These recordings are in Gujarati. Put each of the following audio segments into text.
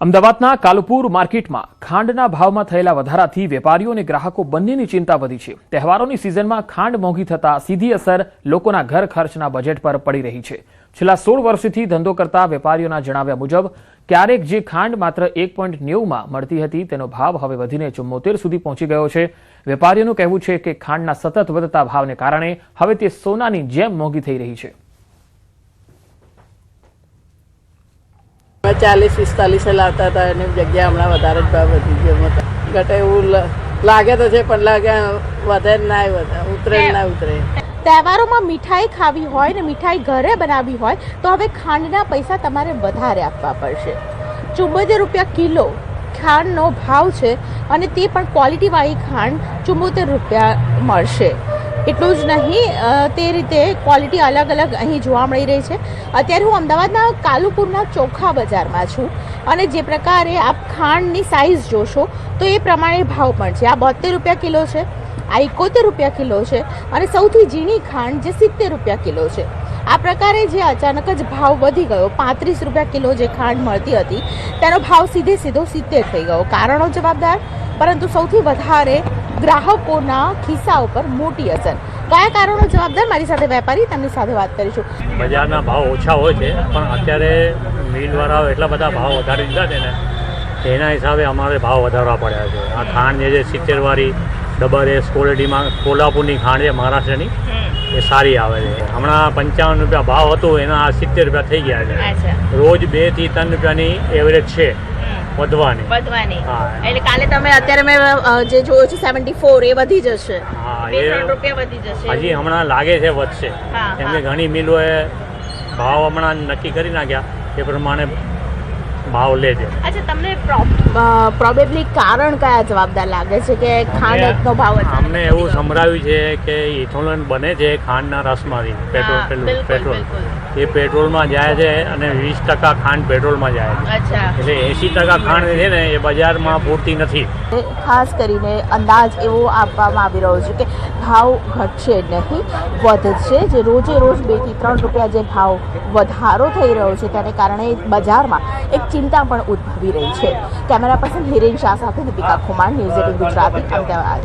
અમદાવાદના કાલુપુર માર્કેટમાં ખાંડના ભાવમાં થયેલા વધારાથી વેપારીઓ અને ગ્રાહકો બંનેની ચિંતા વધી છે। તહેવારોની સિઝનમાં ખાંડ મોંઘી થતા સીધી અસર લોકોના ઘર ખર્ચના બજેટ પર પડી રહી છે। છેલ્લા 16 વર્ષથી ધંધો કરતા વેપારીઓના જણાવ્યા મુજબ ક્યારેક જે ખાંડ માત્ર 1.90માં મળતી હતી તેનો ભાવ હવે વધીને 74 સુધી પહોંચી ગયો છે। વેપારીઓનું કહેવું છે કે ખાંડના સતત વધતા ભાવને કારણે હવે તે સોનાની જેમ મોંઘી થઈ રહી છે। 40-45 લાવતા હતા એની જગ્યા હમણાં વધારે જ ભાવ વધી ગયો ઘટે એવું લાગે તો છે પણ લાગે વધે ના વધે ઉતરે ના ઉતરે। તહેવારોમાં મીઠાઈ ખાવી હોય ને મીઠાઈ ઘરે બનાવવી હોય તો હવે ખાંડના પૈસા તમારે વધારે આપવા પડશે। 74 રૂપિયા કિલો ખાંડનો ભાવ છે અને તે પણ ક્વોલિટીવાળી ખાંડ 74 રૂપિયા મળશે। એટલું જ નહીં તે રીતે ક્વોલિટી અલગ અલગ અહીં જોવા મળી રહી છે। અત્યારે હું અમદાવાદના કાલુપુરના ચોખા બજારમાં છું અને જે પ્રકારે આપ ખાંડની સાઇઝ જોશો તો એ પ્રમાણે ભાવ પણ છે। આ 72 રૂપિયા કિલો છે, આ 71 રૂપિયા કિલો છે અને સૌથી ઝીણી ખાંડ જે 70 રૂપિયા કિલો છે। આ પ્રકારે જે અચાનક જ ભાવ વધી ગયો, 35 રૂપિયા કિલો જે ખાંડ મળતી હતી તેનો ભાવ સીધો 70 થઈ ગયો। કારણો જવાબદાર, પરંતુ સૌથી વધારે ગ્રાહકોના ખિસ્સા ઉપર મોટી અસર। કયા કારણો જવાબદાર, મારી સાથે વેપારી તેમની સાથે વાત કરીશું। બજારના ભાવ ઓછા હોય છે પણ અત્યારે મિલવાળાઓ એટલા બધા ભાવ વધારી દીધા છે ને એના હિસાબે અમારે ભાવ વધારવા પડ્યા છે। આ ખાંડ જે 70 વાળી ડબલ એસ ક્વોલિટીમાં કોલ્હાપુરની ખાંડ છે મહારાષ્ટ્રની એ સારી આવે છે। હમણાં 55 રૂપિયા ભાવ હતો એના 70 રૂપિયા થઈ ગયા છે। રોજ 2 થી 3 રૂપિયાની એવરેજ છે વધવાની। એટલે કાલે તમે અત્યારે મેં જે જોયો છે 74 એ વધી જશે। હા, એ રૂપિયા વધી જશે। હજી હમણાં લાગે છે વધશે કેમ કે ઘણી મિલોએ ભાવ હમણાં નક્કી કરી નાખ્યા એ પ્રમાણે ભાવ લે છે। અચ્છા, તમને પ્રોબેબલી કારણ કયા જવાબદાર લાગે છે કે ખાંડનો ભાવ અમને એવું સંભળાવ્યું છે કે ઇથોનોલ બને છે ખાંડના રસમાંથી, પેટ્રોલ એ પેટ્રોલમાં જાય છે અને 20% ખાંડ પેટ્રોલમાં જાય છે। એટલે 80% ખાંડ છે ને એ બજારમાં પૂરતી નથી। ખાસ કરીને અંદાજ એવો આપવામાં આવી રહ્યો છે કે ભાવ ઘટશે નહીં, વધશે। જે રોજે રોજ 2 થી 3 રૂપિયા જે ભાવ વધારો થઈ રહ્યો છે તેને કારણે બજારમાં એક ચિંતા પણ ઉદ્ભવી રહી છે। કેમેરા પર્સન હિરેન શાહ સાથે દીપિકા કુમાર, ન્યૂઝ 18 ગુજરાતી, અમદાવાદ।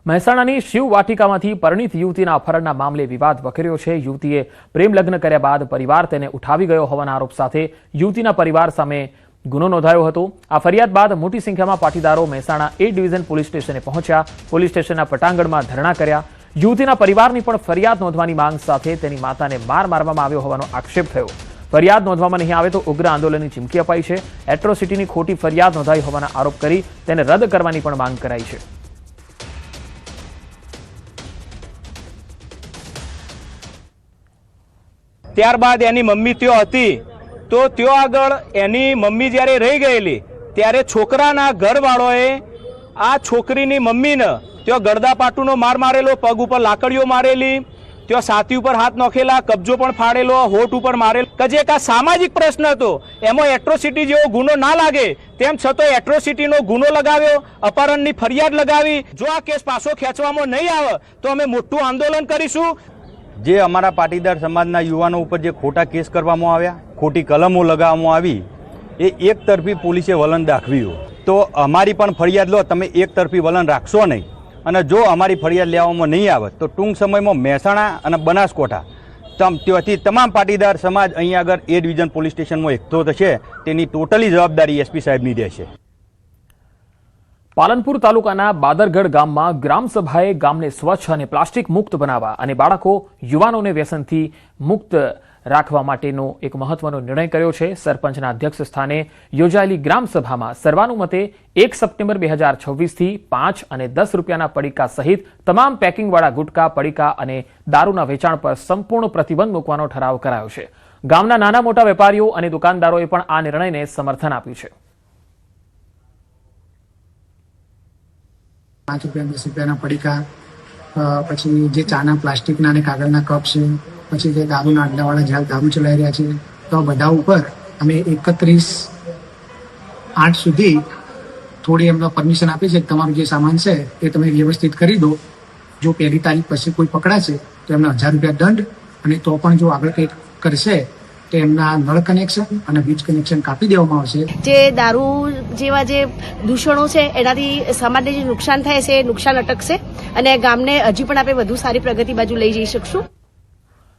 મહેસાણાની શિવ વાટિકામાંથી પરિણીત યુવતીના અપહરણના મામલે વિવાદ વકર્યો છે। યુવતીએ પ્રેમ લગ્ન કર્યા બાદ પરિવાર તેને ઉઠાવી ગયો હોવાના આરોપ સાથે યુવતીના પરિવાર સામે ગુનો નોંધાયો હતો। આ ફરિયાદ બાદ મોટી સંખ્યામાં પાટીદારો મહેસાણા A ડિવિઝન પોલીસ સ્ટેશને પહોંચ્યા। પોલીસ સ્ટેશનના પટાંગણમાં ધરણા કર્યા। યુવતીના પરિવારની પણ ફરિયાદ નોંધવાની માંગ સાથે તેની માતાને માર મારવામાં આવ્યો હોવાનો આક્ષેપ થયો। ફરિયાદ નોંધવામાં નહીં આવે તો ઉગ્ર આંદોલનની ચીમકી અપાઈ છે। એટ્રોસિટીની ખોટી ફરિયાદ નોંધાઈ હોવાના આરોપ કરી તેને રદ કરવાની પણ માંગ કરાઈ છે। ત્યારબાદ એની મમ્મી ત્યાં હતી તો ત્યાં આગળ એની મમ્મી જ્યારે રહી ગયેલી ત્યારે છોકરાના ઘરવાળોએ આ છોકરીની મમ્મીને ત્યાં ગળદાપાટુનો માર મારેલો, પગ ઉપર લાકડીઓ મારેલી, ત્યાં છાતી ઉપર હાથ નોખેલા, કબજો પણ ફાડેલો, હોઠ ઉપર મારેલો કે જે એક આ સામાજિક પ્રશ્ન હતો એમાં એટ્રોસિટી જેવો ગુનો ના લાગે તેમ છતાં એટ્રોસિટીનો ગુનો લગાવ્યો, અપહરણની ફરિયાદ લગાવી। જો આ કેસ પાછો ખેંચવામાં નહીં આવે તો અમે મોટું આંદોલન કરીશું। જે અમારા પાટીદાર સમાજના યુવાનો ઉપર જે ખોટા કેસ કરવામાં આવ્યા, ખોટી કલમો લગાવવામાં આવી, એ એક તરફી પોલીસે વલણ દાખવ્યું। તો અમારી પણ ફરિયાદ લો, તમે એક તરફી વલણ રાખશો નહીં અને જો અમારી ફરિયાદ લેવામાં નહીં આવે તો ટૂંક સમયમાં મહેસાણા અને બનાસકાંઠા ત્યાંથી તમામ પાટીદાર સમાજ અહીં આગળ A ડિવિઝન પોલીસ સ્ટેશનમાં એકઠો થશે। તેની ટોટલી જવાબદારી SP સાહેબની રહેશે। પાલનપુર તાલુકાના બાદરગઢ ગામમાં ગ્રામસભાએ ગામને સ્વચ્છ અને પ્લાસ્ટિક મુક્ત બનાવવા અને બાળકો યુવાનોને વ્યસનથી મુક્ત રાખવા માટેનો એક મહત્વનો નિર્ણય કર્યો છે। સરપંચના અધ્યક્ષ સ્થાને યોજાયેલી ગ્રામસભામાં સર્વાનુમતે 1 સપ્ટેમ્બર 2026 થી 5 અને 10 રૂપિયાના પડીકા સહિત તમામ પેકિંગવાળા ગુટકા, પડીકા અને દારૂના વેચાણ પર સંપૂર્ણ પ્રતિબંધ મૂકવાનો ઠરાવ કરાયો છે। ગામના નાના મોટા વેપારીઓ અને દુકાનદારોએ પણ આ નિર્ણયને સમર્થન આપ્યું છે। 5 રૂપિયા 10 રૂપિયાના પડીકા, પછી જે ચાના પ્લાસ્ટિકના અને કાગળના કપ છે, પછી જે દારૂના અડ્ડાવાળા જ્યાં દારૂ ચલાવી રહ્યા છે તો બધા ઉપર અમે 31/8 સુધી થોડી એમને પરમિશન આપી છે કે તમારું જે સામાન છે એ તમે વ્યવસ્થિત કરી દો। જો 1લી તારીખ પછી કોઈ પકડાશે તો એમને 1000 રૂપિયા દંડ, અને તો પણ જો આગળ કંઈક કરશે કે એમના નળ કનેક્શન અને વીજ કનેક્શન કાપી દેવામાં આવશે. જે દારૂ જેવા જે દૂષણો છે એનાથી સમાજને જે નુકસાન થાય છે એ નુકસાન અટકશે અને ગામને હજી પણ આપણે વધુ સારી પ્રગતિ બાજુ લઈ જઈ શકશું.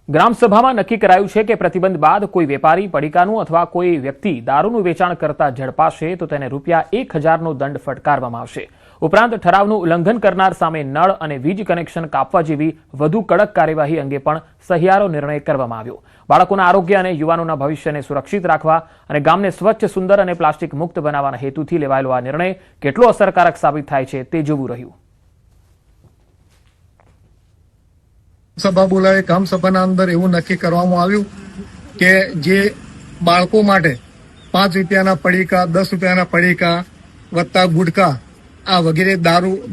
ગ્રામસભામાં નક્કી કરાયું છે કે પ્રતિબંધ બાદ કોઈ વેપારી પડીકાનું અથવા કોઈ વ્યક્તિ દારૂનું વેચાણ કરતા ઝડપાશે તો તેને ₹1000નો દંડ ફટકારવામાં આવશે. ઉપરાંત ઠરાવનું ઉલ્લંઘન કરનાર સામે નળ અને વીજ કનેક્શન કાપવા જેવી વધુ કડક કાર્યવાહી અંગે પણ સહિયારો નિર્ણય કરવામાં આવ્યો. બાળકોના આરોગ્ય અને યુવાનોના ભવિષ્યને સુરક્ષિત રાખવા અને ગામને સ્વચ્છ, સુંદર અને પ્લાસ્ટિક મુક્ત બનાવવાના હેતુથી લેવાયેલો આ નિર્ણય કેટલો અસરકારક સાબિત થાય છે તે જોવું રહ્યું. સભા બોલાવે ગામ સભાના અંદર એવું નક્કી કરવામાં આવ્યું કે જે બાળકો માટે ₹5 પડીકા, ₹10 પડીકા વત્તા ગુટકા આ વગેરે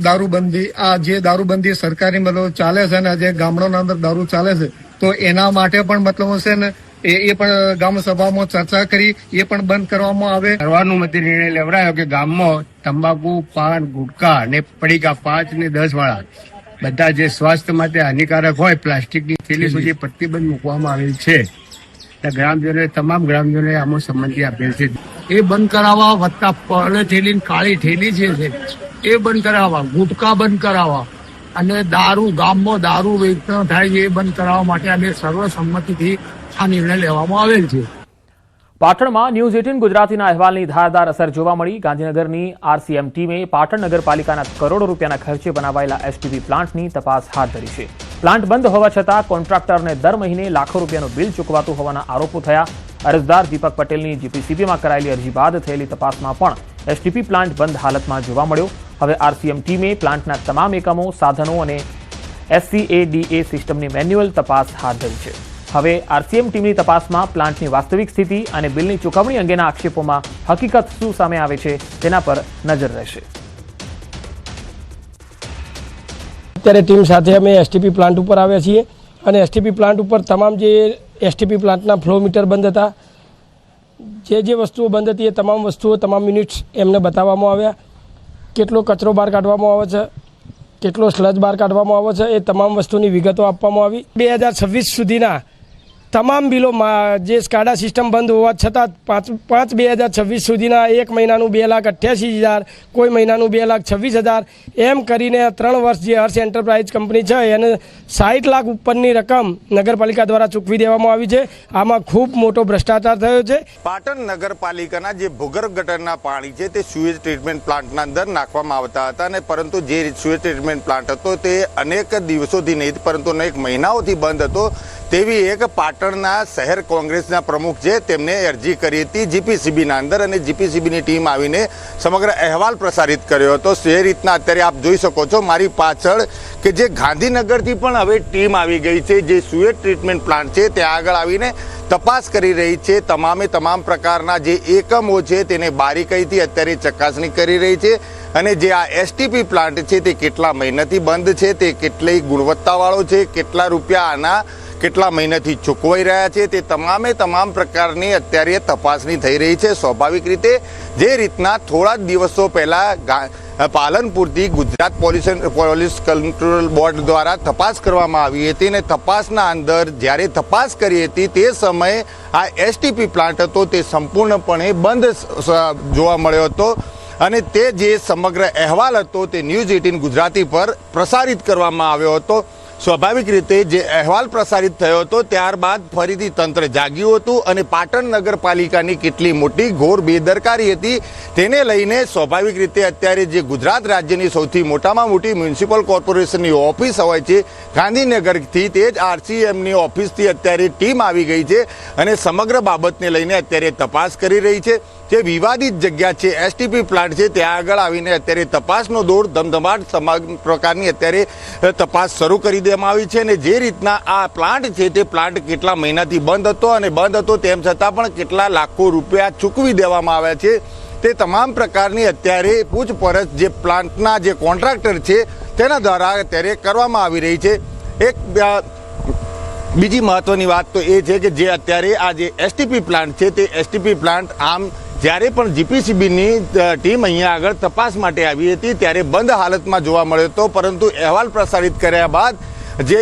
દારૂબંધી આ જે દારૂબંધી સરકારી મતલબ ચાલે છે ને જે ગામડાના અંદર દારૂ ચાલે છે તો એના માટે પણ મતલબ છે ને એ પણ ગામ સભામાં ચર્ચા કરી એ પણ બંધ કરવામાં આવે. કરવાનું મતે નિર્ણય લેવડાયો કે ગામમાં તંબાકુ, પાન, ગુટકા ને પડીકા 5 ને 10 વાળા બધા જે સ્વાસ્થ્ય માટે હાનિકારક હોય પ્લાસ્ટિકની થેલી સુધી પ્રતિબંધ મૂકવામાં આવેલ છે. ગ્રામજનોએ તમામ ગ્રામજનોએ આમાં સંમતિ આપેલ છે. એ બંધ કરાવવા વત્તા પલે થેલી કાળી થેલી છે એ બંધ કરાવવા, ગુટકા બંધ કરાવવા અને ગામમાં દારૂ વેચાણ થાય છે એ બંધ કરાવવા માટે અમે સર્વસંમતિથી આ નિર્ણય લેવામાં આવેલ છે. પાટણમાં ન્યૂઝ 18 ગુજરાતીના અહેવાલની ધારદાર અસર જોવા મળી. ગાંધીનગરની RCM ટીમે પાટણ નગરપાલિકાના કરોડો રૂપિયાના ખર્ચે બનાવાયેલા STP પ્લાન્ટની તપાસ હાથ ધરી છે. પ્લાન્ટ બંધ હોવા છતાં કોન્ટ્રાક્ટરને દર મહિને લાખો રૂપિયાનું બિલ ચૂકવાતું હોવાના આરોપો થયા. અરજદાર દીપક પટેલની GPCBમાં કરાયેલી અરજી બાદ થયેલી તપાસમાં પણ STP પ્લાન્ટ બંધ હાલતમાં જોવા મળ્યો. હવે RCM ટીમે પ્લાન્ટના તમામ એકમો, સાધનો અને SCADA સિસ્ટમની મેન્યુઅલ તપાસ હાથ ધરી છે. હવે RCM ટીમની તપાસમાં પ્લાન્ટની વાસ્તવિક સ્થિતિ અને બિલની ચૂકવણી અંગેના આક્ષેપોમાં હકીકત શું સામે આવે છે તેના પર નજર રહેશે. અત્યારે ટીમ સાથે અમે STP પ્લાન્ટ ઉપર આવ્યા છીએ અને STP પ્લાન્ટ ઉપર તમામ જે STP પ્લાન્ટના ફ્લો મીટર બંધ હતા, જે વસ્તુઓ બંધ હતી એ તમામ વસ્તુઓ, તમામ યુનિટ્સ એમને બતાવવામાં આવ્યા. કેટલો કચરો બહાર કાઢવામાં આવે છે, કેટલો સ્લજ બહાર કાઢવામાં આવે છે એ તમામ વસ્તુની વિગતો આપવામાં આવી. 2026 સુધીના તમામ બિલોમાં જે SCADA સિસ્ટમ બંધ હોવા છતાં 5/2026 સુધીના એક મહિનાનું 2,88,000, કોઈ મહિનાનું 2,26,000 એમ કરીને 3 વર્ષ જે હર્ષ એન્ટરપ્રાઇઝ કંપની છે એને 60 લાખ ઉપરની રકમ નગરપાલિકા દ્વારા ચૂકવી દેવામાં આવી છે. આમાં ખૂબ મોટો ભ્રષ્ટાચાર થયો છે. પાટણ નગરપાલિકાના જે ભૂગર્ભ ગટરના પાણી છે તે સુએજ ટ્રીટમેન્ટ પ્લાન્ટના અંદર નાખવામાં આવતા હતા અને પરંતુ જે સુએજ ટ્રીટમેન્ટ પ્લાન્ટ હતો તે અનેક દિવસોથી નહીં પરંતુ અનેક મહિનાઓથી બંધ હતો. તેવી એક પાટણના શહેર કોંગ્રેસના પ્રમુખ છે તેમને અરજી કરી હતી GPCBના અંદર અને GPCBની ટીમ આવીને સમગ્ર અહેવાલ પ્રસારિત કર્યો હતો. જે રીતના અત્યારે આપ જોઈ શકો છો મારી પાછળ કે જે ગાંધીનગરથી પણ હવે ટીમ આવી ગઈ છે. જે સુએજ ટ્રીટમેન્ટ પ્લાન્ટ છે ત્યાં આગળ આવીને તપાસ કરી રહી છે. તમામ પ્રકારના જે એકમો છે તેને બારીકાઈથી અત્યારે ચકાસણી કરી રહી છે અને જે આ STP પ્લાન્ટ છે તે કેટલા મહિનાથી બંધ છે, તે કેટલી ગુણવત્તાવાળો છે, કેટલા રૂપિયા આના કેટલા મહિનાથી ચૂકવાઈ રહ્યા છે તે તમામ પ્રકારની અત્યારે તપાસણી થઈ રહી છે. સ્વાભાવિક રીતે જે રીતના થોડા દિવસો પહેલા પાલનપુરથી ગુજરાત પોલીસ કંટ્રોલ બોર્ડ દ્વારા તપાસ કરવામાં આવી હતી અને તપાસના અંદર જ્યારે તપાસ કરી હતી તે સમયે આ STP પ્લાન્ટ હતો તે સંપૂર્ણપણે બંધ જોવા મળ્યો હતો અને તે જે સમગ્ર અહેવાલ હતો તે ન્યૂઝ 18 ગુજરાતી પર પ્રસારિત કરવામાં આવ્યો હતો. સ્વાભાવિક રીતે જે અહેવાલ પ્રસારિત થયો હતો ત્યારબાદ ફરીથી તંત્ર જાગ્યું હતું અને પાટણ નગરપાલિકાની કેટલી મોટી ઘોર બેદરકારી હતી તેને લઈને સ્વાભાવિક રીતે અત્યારે જે ગુજરાત રાજ્યની સૌથી મોટામાં મોટી મ્યુનિસિપલ કોર્પોરેશનની ઓફિસ હોય છે ગાંધીનગરથી તે જ RCMની ઓફિસથી અત્યારે ટીમ આવી ગઈ છે અને સમગ્ર બાબતને લઈને અત્યારે તપાસ કરી રહી છે. જે વિવાદિત જગ્યા છે STP પ્લાન્ટ છે ત્યાં આગળ આવીને અત્યારે તપાસનો દોર ધમધમાટ તમામ પ્રકારની અત્યારે તપાસ શરૂ કરી દેવામાં આવી છે અને જે રીતના આ પ્લાન્ટ છે તે પ્લાન્ટ કેટલા મહિનાથી બંધ હતો અને બંધ હતો તેમ છતાં પણ કેટલા લાખો રૂપિયા ચૂકવી દેવામાં આવ્યા છે તે તમામ પ્રકારની અત્યારે પૂછપરછ જે પ્લાન્ટના જે કોન્ટ્રાક્ટર છે તેના દ્વારા અત્યારે કરવામાં આવી રહી છે. એક બીજી મહત્વની વાત તો એ છે કે જે અત્યારે આ જે STP પ્લાન્ટ છે તે STP પ્લાન્ટ આમ જ્યારે પણ GPCBની ટીમ અહીંયા આગળ તપાસ માટે આવી હતી ત્યારે બંધ હાલતમાં જોવા મળ્યો હતો પરંતુ અહેવાલ પ્રસારિત કર્યા બાદ જે